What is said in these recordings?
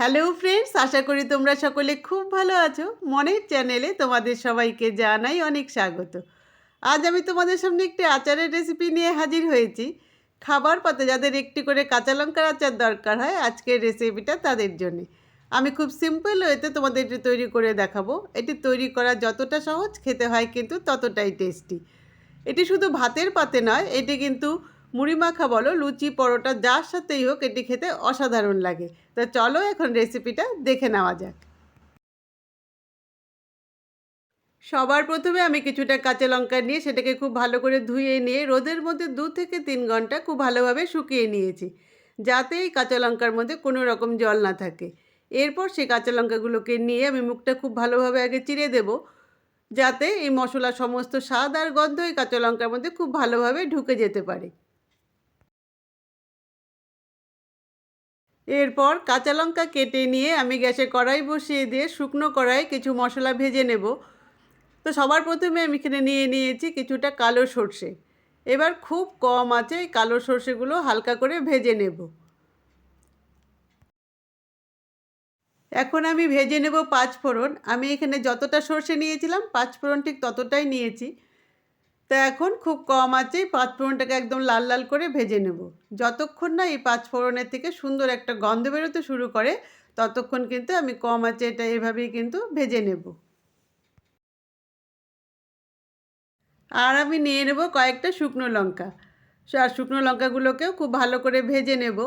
Hello friends, আশা করি তোমরা সকলে খুব ভালো আছো। মনের চ্যানেলে তোমাদের সবাইকে জানাই অনেক স্বাগত। আজ আমি তোমাদের সামনে একটি আচারের রেসিপি নিয়ে হাজির হয়েছি। খাবার পাতে যাদের একটি করে কাঁচা লঙ্কার আচার দরকার হয়, আজকের রেসিপিটা তাদের জন্য। আমি খুব সিম্পল ওয়েতে তোমাদের এটি তৈরি করে দেখাবো। এটি তৈরি করা যতটা সহজ, খেতে হয় কিন্তু ততটাই টেস্টি। এটি শুধু ভাতের পাতে নয়, এটি কিন্তু মুড়ি মাখা বলো, লুচি, পরোটা যার সাথেই হোক এটি খেতে অসাধারণ লাগে। তো চলো এখন রেসিপিটা দেখে নেওয়া যাক। সবার প্রথমে আমি কিছুটা কাঁচা লঙ্কা নিয়ে সেটাকে খুব ভালো করে ধুয়ে নিয়ে রোদের মধ্যে 2 থেকে 3 ঘন্টা খুব ভালোভাবে শুকিয়ে নিয়েছি, যাতে এই কাঁচা লঙ্কার মধ্যে কোনো রকম জল না থাকে। এরপর সেই কাঁচা লঙ্কাগুলোকে নিয়ে আমি মুখটা খুব ভালোভাবে আগে চিড়ে দেব, যাতে এই মশলার সমস্ত স্বাদ আর গন্ধ এই কাঁচা লঙ্কার মধ্যে খুব ভালোভাবে ঢুকে যেতে পারে। এরপর কাঁচা লঙ্কা কেটে নিয়ে আমি গ্যাসে কড়াই বসিয়ে দিয়ে শুকনো কড়াই কিছু মশলা ভেজে নেব। তো সবার প্রথমে আমি এখানে নিয়ে নিয়েছি কিছুটা কালো সর্ষে। এবার খুব কম আঁচে এই কালো সর্ষেগুলো হালকা করে ভেজে নেব। এখন আমি ভেজে নেব পাঁচফোড়ন। আমি এখানে যতটা সর্ষে নিয়েছিলাম পাঁচফোড়ন ঠিক ততটাই নিয়েছি। তো এখন খুব কম আঁচে পাঁচফোড়নটাকে একদম লাল লাল করে ভেজে নেব। যতক্ষণ না এই পাঁচফোড়নের থেকে সুন্দর একটা গন্ধ বেরোতে শুরু করে, ততক্ষণ কিন্তু আমি কম আঁচে এটা এভাবেই কিন্তু ভেজে নেব। আর আমি নিয়ে নেব কয়েকটা শুকনো লঙ্কা। আর শুকনো লঙ্কাগুলোকেও খুব ভালো করে ভেজে নেব।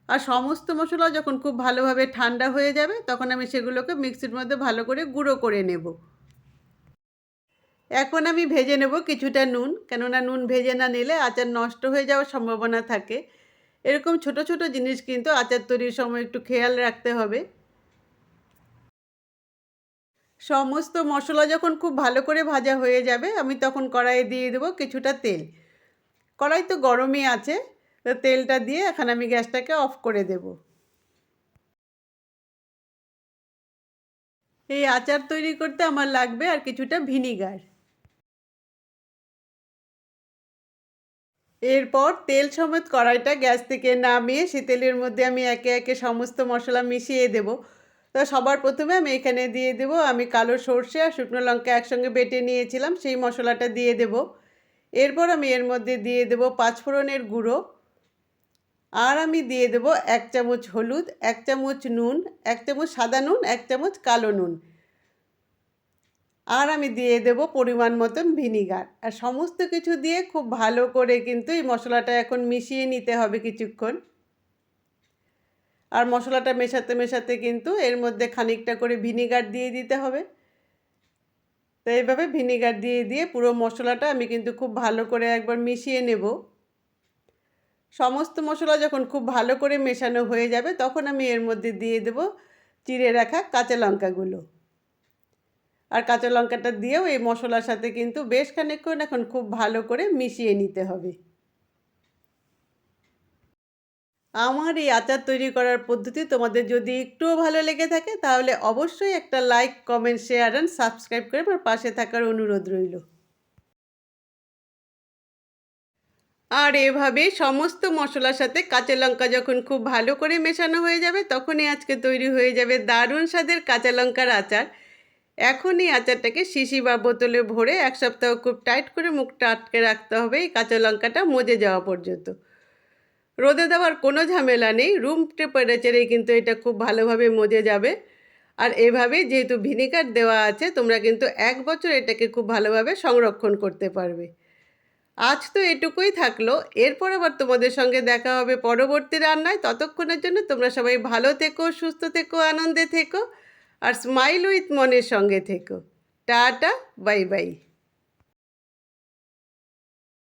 আর সমস্ত মশলা যখন খুব ভালোভাবে ঠান্ডা হয়ে যাবে, তখন আমি সেগুলোকে মিক্সির মধ্যে ভালো করে গুঁড়ো করে নেব। এখন আমি ভেজে নেব কিছুটা নুন, কেননা নুন ভেজে না নিলে আচার নষ্ট হয়ে যাওয়ার সম্ভাবনা থাকে। এরকম ছোট ছোট জিনিস কিন্তু আচার তৈরির সময় একটু খেয়াল রাখতে হবে। সমস্ত মশলা যখন খুব ভালো করে ভাজা হয়ে যাবে, আমি তখন কড়াইয়ে দিয়ে দেবো কিছুটা তেল। কড়াই তো গরমই আছে, তো তেলটা দিয়ে এখন আমি গ্যাসটাকে অফ করে দেব। এই আচার তৈরি করতে আমার লাগবে আর কিছুটা ভিনিগার। এরপর তেল সমেত কড়াইটা গ্যাস থেকে নামিয়ে সে তেলের মধ্যে আমি একে একে সমস্ত মশলা মিশিয়ে দেব। তো সবার প্রথমে আমি এখানে দিয়ে দেব আমি কালো সর্ষে আর শুকনো লঙ্কা একসঙ্গে বেটে নিয়েছিলাম, সেই মশলাটা দিয়ে দেব। এরপর আমি এর মধ্যে দিয়ে দেব পাঁচফোড়নের গুঁড়ো। আর আমি দিয়ে দেব 1 চামচ হলুদ, 1 চামচ নুন, 1 চামচ সাদা নুন, 1 চামচ কালো নুন। আর আমি দিয়ে দেব পরিমাণ মতন ভিনিগার। আর সমস্ত কিছু দিয়ে খুব ভালো করে কিন্তু এই মশলাটা এখন মিশিয়ে নিতে হবে কিছুক্ষণ। আর মশলাটা মেশাতে মেশাতে কিন্তু এর মধ্যে খানিকটা করে ভিনিগার দিয়ে দিতে হবে। তো এইভাবে ভিনিগার দিয়ে দিয়ে পুরো মশলাটা আমি কিন্তু খুব ভালো করে একবার মিশিয়ে নেব। সমস্ত মশলা যখন খুব ভালো করে মেশানো হয়ে যাবে, তখন আমি এর মধ্যে দিয়ে দেব চিড়ে রাখা কাঁচা লঙ্কাগুলো। আর কাঁচা লঙ্কাটা দিয়েও এই মশলার সাথে কিন্তু বেশ খানিকক্ষণ এখন খুব ভালো করে মিশিয়ে নিতে হবে। আমার এই আচার তৈরি করার পদ্ধতি তোমাদের যদি একটুও ভালো লেগে থাকে, তাহলে অবশ্যই একটা like, comment, share and subscribe করে আমার পাশে থাকার অনুরোধ রইল। আর এভাবে সমস্ত মশলার সাথে কাঁচা লঙ্কা যখন খুব ভালো করে মেশানো হয়ে যাবে, তখনই আজকে তৈরি হয়ে যাবে দারুণ স্বাদের কাঁচা লঙ্কার আচার। এখন এই আচারটাকে শিশি বা বোতলে ভরে 1 সপ্তাহ খুব টাইট করে মুখটা আটকে রাখতে হবে, এই কাঁচা লঙ্কাটা মজে যাওয়া পর্যন্ত। রোদে দেওয়ার কোনো ঝামেলা নেই, রুম টেম্পারেচারেই কিন্তু এটা খুব ভালোভাবে মজে যাবে। আর এভাবে যেহেতু ভিনেগার দেওয়া আছে, তোমরা কিন্তু 1 বছর এটাকে খুব ভালোভাবে সংরক্ষণ করতে পারবে। আজ তো এটুকুই থাকলো। এরপর আবার তোমাদের সঙ্গে দেখা হবে পরবর্তী রান্নায়। ততক্ষণের জন্য তোমরা সবাই ভালো থেকো, সুস্থ থেকো, আনন্দে থেকো আর স্মাইল উইথ মনের সঙ্গে থেকো। Tata, bye bye.